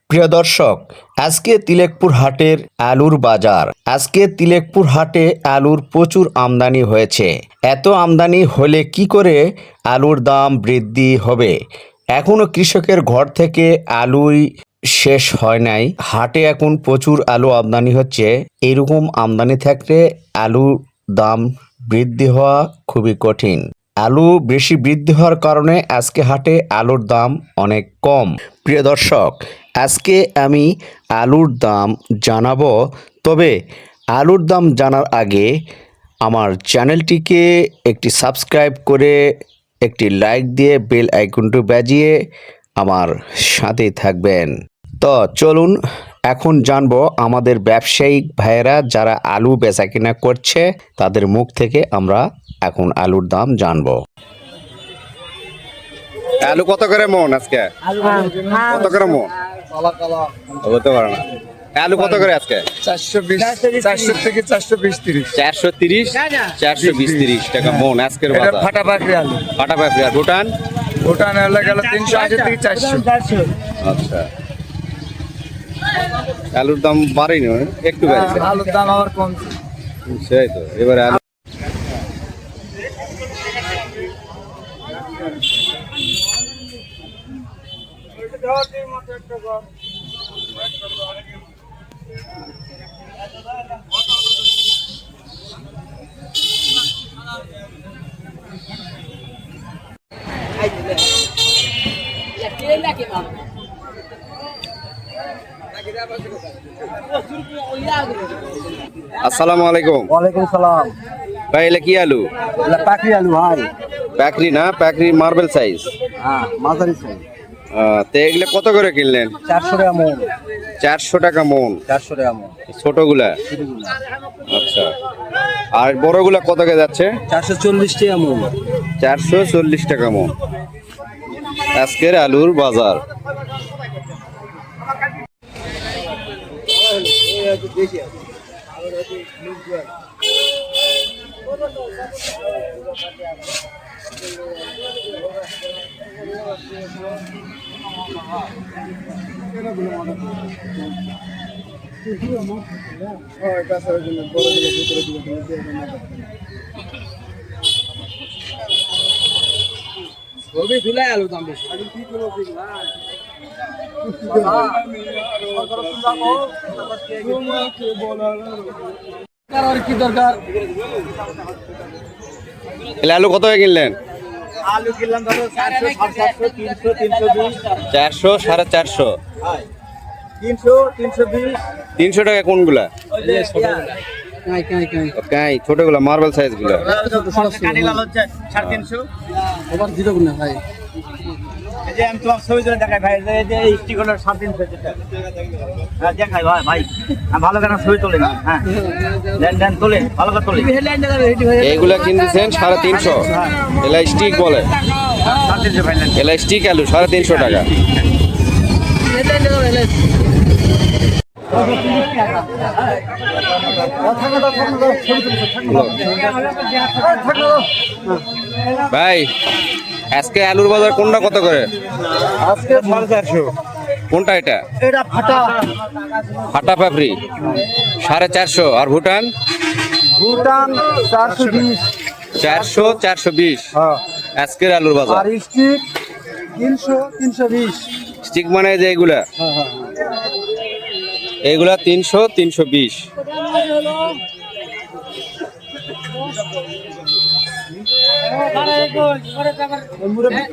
প্রিয় দর্শক, আজকে তিলেকপুর হাটের আলুর বাজার। আজকে তিলেকপুর হাটে আলুর প্রচুর আমদানি হয়েছে। এত আমদানি হলে কি করে আলুর দাম বৃদ্ধি হবে? এখনো কৃষকের ঘর থেকে আলুই শেষ হয় নাই। হাটে এখন প্রচুর আলু আমদানি হচ্ছে। এরকম আমদানি থাকলে আলুর দাম বৃদ্ধি হওয়া খুবই কঠিন। আলু বেশি বৃদ্ধি হওয়ার কারণে আজকে হাটে আলুর দাম অনেক কম। প্রিয় দর্শক, আজকে আমি আলুর দাম জানাবো। তবে আলুর দাম জানার আগে আমার চ্যানেলটিকে একটি সাবস্ক্রাইব করে একটি লাইক দিয়ে বেল আইকনটি বাজিয়ে আমার সাথেই থাকবেন। তো চলুন এখন জানবো আমাদের ব্যবসায়িক ভাইয়েরা যারা আলু বেচাকেনা করছে তাদের মুখ থেকে আমরা এখন আলুর দাম জানবো। আলু কত করে মন আজকে? কত করে মন? বলতে পারো না। আলু কত করে আজকে? 420 থেকে 420 430 420 টাকা মন আজকের বাজার। ফাটা পাকড়ি আলু, ফাটা পাকড়ি। আর ভুটান হলে গেল 380 থেকে 400। আচ্ছা, আলুর দাম বাড়েনি, একটু বেড়েছে। আলুর দাম আবার কমছে। সেই তো এবারে আলু আসসালামু আলাইকুম। ওয়ালাইকুম সালাম। ভাই এলে কি আলু? এটা পাকড়ি আলু ভাই। প্যাকরি না, প্যাকরি মার্বেল সাইজ। হ্যাঁ, মাঝারি সাইজ। তো এগুলো কত করে কিনলেন? 400 টাকা মন। 400 টাকা মন। 400 টাকা মন ছোটগুলা? আচ্ছা, আর বড়গুলা কত করে যাচ্ছে? 440 টাকা মন। 440 টাকা মন আজকের আলুর বাজার। আলু দাম বেশি। কি দরকার? আলু কত কিনলেন? আলু কিনলাম ধরো 400, 750, 300, 320, 400, 450, 300, 320। 300 টাকা কোনগুলা? কাই ছোটগুলা মার্বেল সাইজ গুলা। কানিলাল হচ্ছে 350। ওভার জিরো গুনা ভাই। এই যে আমি তোমার ছবি ধরে দেখাই ভাই, এই যে স্টিক হলো 350 টাকা। হ্যাঁ দেখাই ভাই ভাই। ভালো করে ছবি তোলে না। হ্যাঁ দেন তোলে, ভালো করে তোলে। এইগুলা কিনতেছেন 350। এলা স্টিক বলে। 350 ভাই। এলা স্টিক আলু 350 টাকা। ভাই আজকে আলুর বাজার কোনটা কত করে? আজকে 450। কোনটা এটা? এটা ফাটা ফাটা পাপড়ি 450। আর ভুটান? ভুটান 420। 400, 420 হ্যাঁ। আজকের আলুর বাজার। আর স্টিক 300, 320। স্টিক মানে যে এগুলা? হ্যাঁ হ্যাঁ। এইগুলা 300, 320। মুরব্বি